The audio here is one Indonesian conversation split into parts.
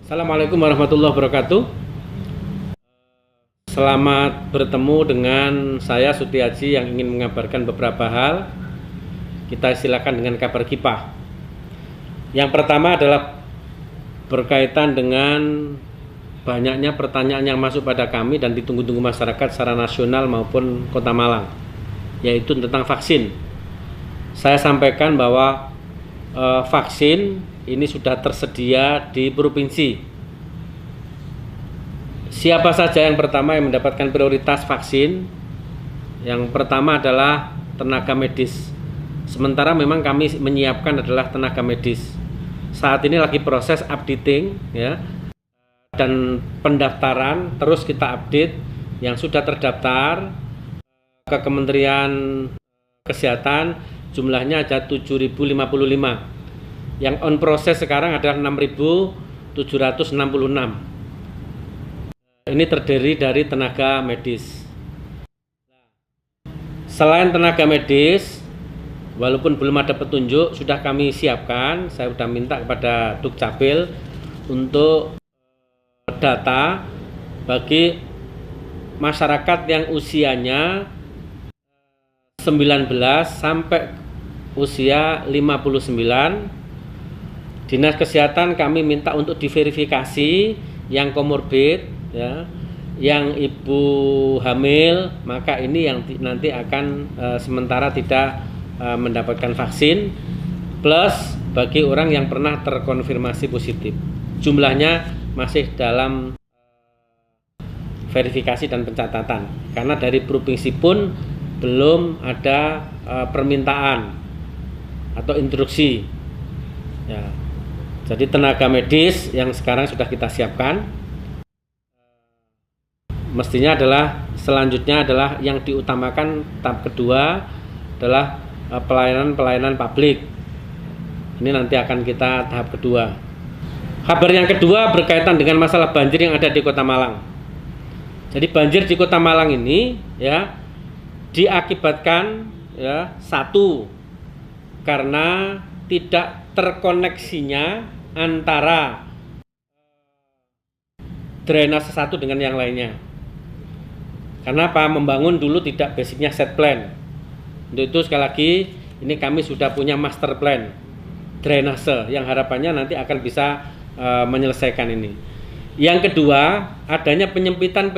Assalamualaikum warahmatullahi wabarakatuh. Selamat bertemu dengan saya Sutiaji yang ingin mengabarkan beberapa hal. Kita silakan dengan kabar kipah. Yang pertama adalah berkaitan dengan banyaknya pertanyaan yang masuk pada kami dan ditunggu-tunggu masyarakat secara nasional maupun Kota Malang, yaitu tentang vaksin. Saya sampaikan bahwa vaksin ini sudah tersedia di provinsi. Siapa saja yang pertama yang mendapatkan prioritas vaksin? Yang pertama adalah tenaga medis. Sementara memang kami menyiapkan adalah tenaga medis. Saat ini lagi proses updating ya, dan pendaftaran terus kita update. Yang sudah terdaftar ke Kementerian Kesehatan jumlahnya ada 7.055. Yang on proses sekarang adalah 6.766. Ini terdiri dari tenaga medis. Selain tenaga medis, walaupun belum ada petunjuk, sudah kami siapkan. Saya sudah minta kepada Dukcapil untuk data bagi masyarakat yang usianya 19 sampai usia 59. Dinas Kesehatan kami minta untuk diverifikasi yang komorbid ya, yang ibu hamil, maka ini yang nanti akan sementara tidak mendapatkan vaksin, plus bagi orang yang pernah terkonfirmasi positif. Jumlahnya masih dalam verifikasi dan pencatatan, karena dari provinsi pun belum ada permintaan atau instruksi ya. Jadi tenaga medis yang sekarang sudah kita siapkan, mestinya adalah selanjutnya adalah yang diutamakan tahap kedua adalah pelayanan publik. Ini nanti akan kita tahap kedua. Kabar yang kedua berkaitan dengan masalah banjir yang ada di Kota Malang. Jadi banjir di Kota Malang ini ya diakibatkan ya, satu, karena tidak terkoneksinya antara drainase satu dengan yang lainnya. Karena apa? Membangun dulu tidak basicnya set plan. Untuk itu sekali lagi ini kami sudah punya master plan drainase yang harapannya nanti akan bisa menyelesaikan ini. Yang kedua, adanya penyempitan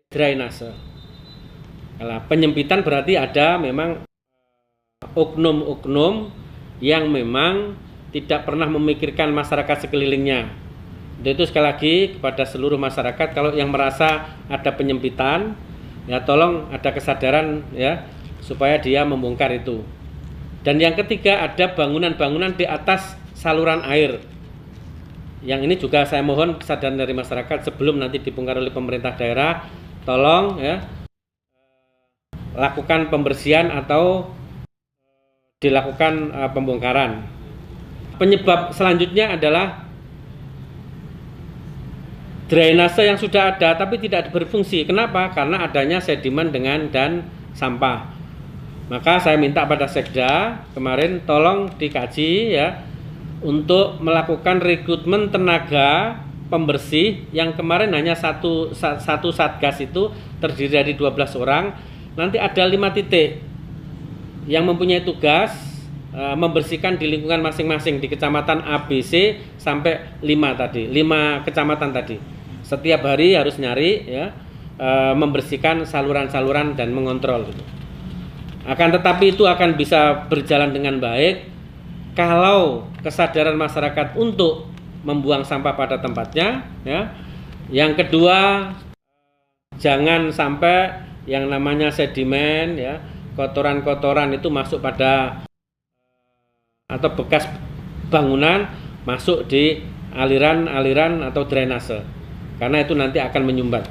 drainase. Kalau penyempitan berarti ada memang oknum-oknum yang memang tidak pernah memikirkan masyarakat sekelilingnya. Itu sekali lagi kepada seluruh masyarakat, kalau yang merasa ada penyempitan, ya tolong ada kesadaran ya supaya dia membongkar itu. Dan yang ketiga, ada bangunan-bangunan di atas saluran air. Yang ini juga saya mohon kesadaran dari masyarakat sebelum nanti dibongkar oleh pemerintah daerah, tolong ya lakukan pembersihan atau dilakukan pembongkaran. Penyebab selanjutnya adalah drainase yang sudah ada tapi tidak berfungsi. Kenapa? Karena adanya sedimen dan sampah. Maka saya minta pada Sekda kemarin tolong dikaji ya untuk melakukan rekrutmen tenaga pembersih yang kemarin hanya satu satgas itu terdiri dari 12 orang. Nanti ada 5 titik yang mempunyai tugas membersihkan di lingkungan masing-masing di kecamatan A, B, C sampai 5 tadi, 5 kecamatan tadi. Setiap hari harus nyari ya, membersihkan saluran-saluran dan mengontrol gitu. Akan tetapi itu akan bisa berjalan dengan baik kalau kesadaran masyarakat untuk membuang sampah pada tempatnya ya. Yang kedua, jangan sampai yang namanya sedimen ya, kotoran-kotoran itu masuk pada atau bekas bangunan masuk di aliran-aliran atau drainase, karena itu nanti akan menyumbat.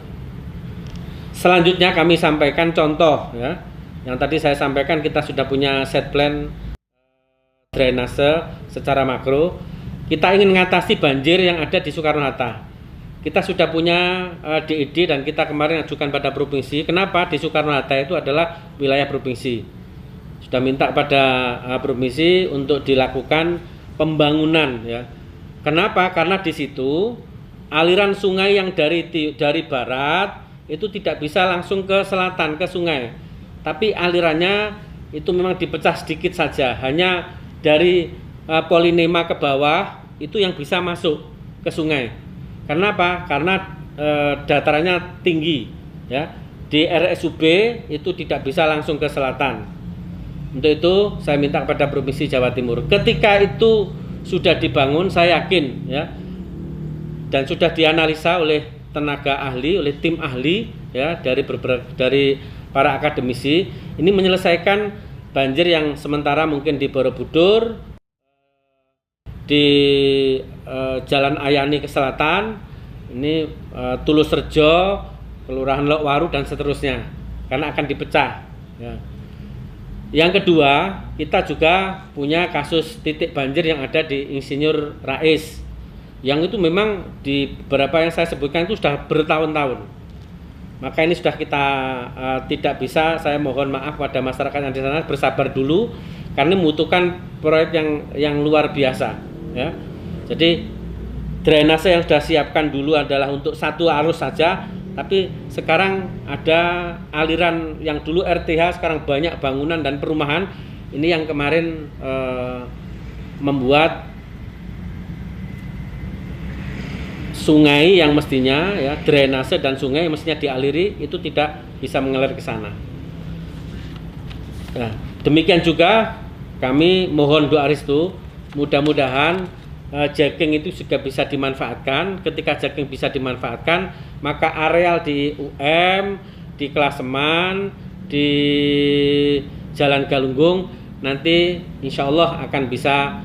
Selanjutnya kami sampaikan contoh ya, yang tadi saya sampaikan kita sudah punya set plan drainase secara makro. Kita ingin mengatasi banjir yang ada di Soekarno-Hatta. Kita sudah punya DID dan kita kemarin ajukan pada provinsi. Kenapa? Di Soekarno-Hatta itu adalah wilayah provinsi. Sudah minta pada provinsi untuk dilakukan pembangunan ya, Kenapa? Karena di situ aliran sungai yang dari barat itu tidak bisa langsung ke selatan, ke sungai. Tapi alirannya itu memang dipecah sedikit saja, hanya dari Polinema ke bawah itu yang bisa masuk ke sungai. Karena apa? Karena datarannya tinggi, ya. Di RSUB itu tidak bisa langsung ke selatan. Untuk itu saya minta kepada Provinsi Jawa Timur, ketika itu sudah dibangun, saya yakin, ya, dan sudah dianalisa oleh tenaga ahli, oleh tim ahli, ya, dari para akademisi, ini menyelesaikan banjir yang sementara mungkin di Borobudur, di Jalan Ayani ke selatan, ini Tulus Rejo, Kelurahan Lokwaru dan seterusnya, karena akan dipecah, ya. Yang kedua, kita juga punya kasus titik banjir yang ada di Insinyur Rais, yang itu memang di beberapa yang saya sebutkan itu sudah bertahun-tahun. Maka ini sudah kita tidak bisa, saya mohon maaf pada masyarakat yang di sana, bersabar dulu karena membutuhkan proyek yang luar biasa, ya. Jadi drainase yang sudah siapkan dulu adalah untuk satu arus saja, tapi sekarang ada aliran yang dulu RTH, sekarang banyak bangunan dan perumahan. Ini yang kemarin membuat sungai yang mestinya, ya, drainase dan sungai yang mestinya dialiri itu tidak bisa mengalir ke sana. Nah, demikian juga kami mohon doa restu, mudah-mudahan Jagung itu juga bisa dimanfaatkan. Ketika Jagung bisa dimanfaatkan, maka areal di UM, di Klaseman, di Jalan Galunggung nanti insya Allah akan bisa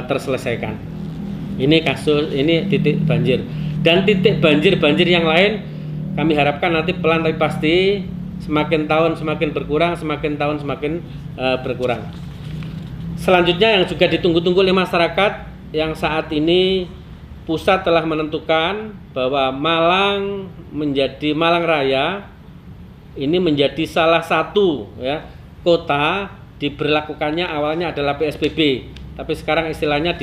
terselesaikan. Ini kasus, ini titik banjir. Dan titik banjir yang lain kami harapkan nanti pelan tapi pasti, semakin tahun semakin berkurang, semakin tahun semakin berkurang. Selanjutnya yang juga ditunggu-tunggu oleh masyarakat, yang saat ini pusat telah menentukan bahwa Malang Raya ini menjadi salah satu, ya, kota diberlakukannya awalnya adalah PSBB, tapi sekarang istilahnya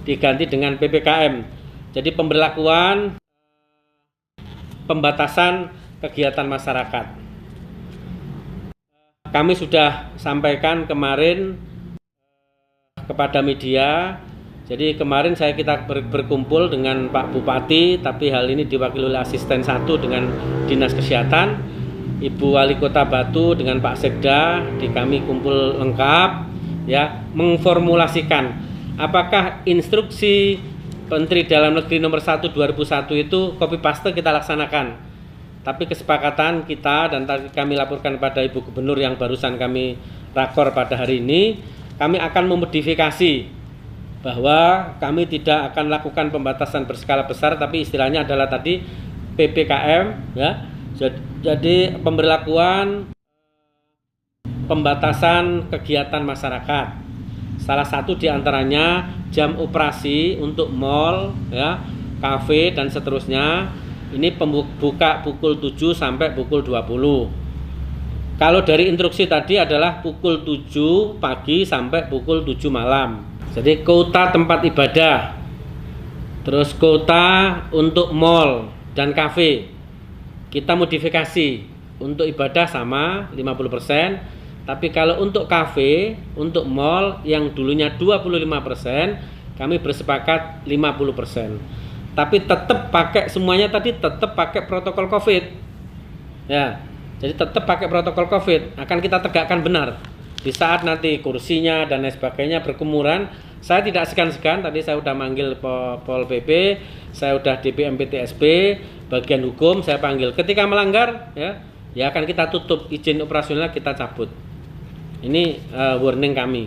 diganti dengan PPKM. Jadi pemberlakuan pembatasan kegiatan masyarakat. Kami sudah sampaikan kemarin kepada media. Jadi kemarin kita berkumpul dengan Pak Bupati, tapi hal ini diwakili oleh asisten 1 dengan Dinas Kesehatan, Ibu Wali Kota Batu dengan Pak Sekda, di kami kumpul lengkap, ya, mengformulasikan apakah instruksi Menteri Dalam Negeri nomor 1 2001 itu copy paste kita laksanakan. Tapi kesepakatan kita dan tadi kami laporkan pada Ibu Gubernur yang barusan kami rakor pada hari ini, kami akan memodifikasi bahwa kami tidak akan lakukan pembatasan berskala besar, tapi istilahnya adalah tadi PPKM, ya. Jadi pemberlakuan pembatasan kegiatan masyarakat. Salah satu diantaranya jam operasi untuk mal, ya, kafe dan seterusnya. Ini buka pukul 7 sampai pukul 20. Kalau dari instruksi tadi adalah pukul 7 pagi sampai pukul 7 malam. Jadi kuota tempat ibadah, terus kuota untuk mal dan kafe kita modifikasi. Untuk ibadah sama 50%, tapi kalau untuk kafe, untuk mal yang dulunya 25%, kami bersepakat 50%. Tapi tetap pakai semuanya tadi, tetap pakai protokol COVID, ya. Jadi tetap pakai protokol COVID, akan kita tegakkan benar. Di saat nanti kursinya dan lain sebagainya berkemuran, saya tidak segan-segan. Tadi saya sudah manggil Pol PP, saya sudah DPM PTSB, bagian hukum saya panggil. Ketika melanggar, ya akan kita tutup, izin operasional kita cabut. Ini warning kami.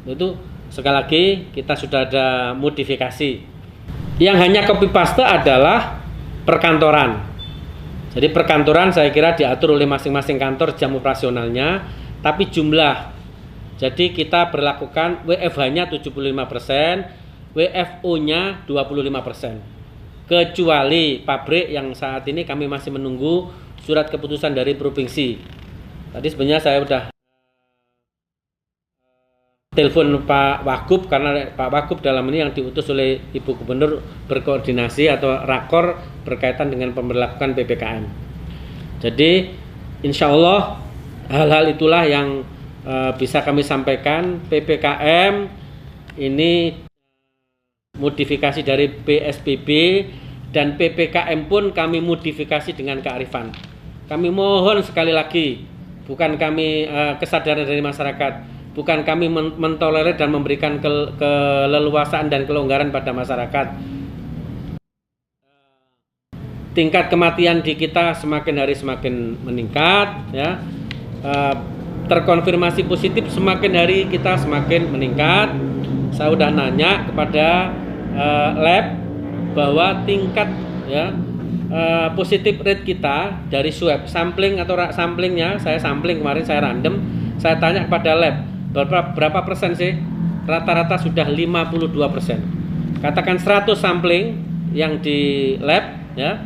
Itu sekali lagi kita sudah ada modifikasi. Yang hanya copy paste adalah perkantoran. Jadi perkantoran saya kira diatur oleh masing-masing kantor jam operasionalnya, tapi jumlah. Jadi kita berlakukan WFH-nya 75%, WFO-nya 25%. Kecuali pabrik yang saat ini kami masih menunggu surat keputusan dari provinsi. Tadi sebenarnya saya sudah telepon Pak Wagub, karena Pak Wagub dalam ini yang diutus oleh Ibu Gubernur berkoordinasi atau rakor berkaitan dengan pemberlakuan PPKM. Jadi insya Allah hal-hal itulah yang bisa kami sampaikan. PPKM ini modifikasi dari PSBB, dan PPKM pun kami modifikasi dengan kearifan. Kami mohon sekali lagi, bukan kami kesadaran dari masyarakat, bukan kami mentolerir dan memberikan keleluasaan dan kelonggaran pada masyarakat. Tingkat kematian di kita semakin hari semakin meningkat, ya. Terkonfirmasi positif semakin hari kita semakin meningkat. Saya udah nanya kepada lab bahwa tingkat, ya, positif rate kita dari swab sampling atau samplingnya, saya sampling kemarin, saya random, saya tanya kepada lab berapa persen sih, rata-rata sudah 52%. Katakan 100 sampling yang di lab, ya,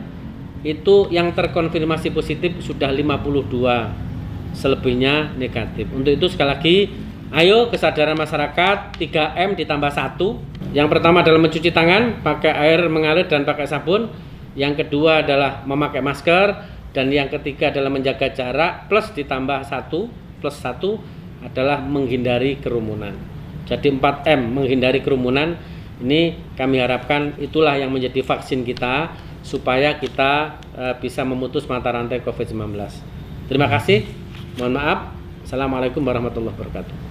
itu yang terkonfirmasi positif sudah 52, selebihnya negatif. Untuk itu sekali lagi, ayo kesadaran masyarakat 3M ditambah 1. Yang pertama adalah mencuci tangan pakai air mengalir dan pakai sabun. Yang kedua adalah memakai masker, dan yang ketiga adalah menjaga jarak, plus ditambah 1 adalah menghindari kerumunan. Jadi 4M, menghindari kerumunan. Ini kami harapkan itulah yang menjadi vaksin kita supaya kita bisa memutus mata rantai COVID-19. Terima kasih. Mohon maaf. Assalamualaikum warahmatullahi wabarakatuh.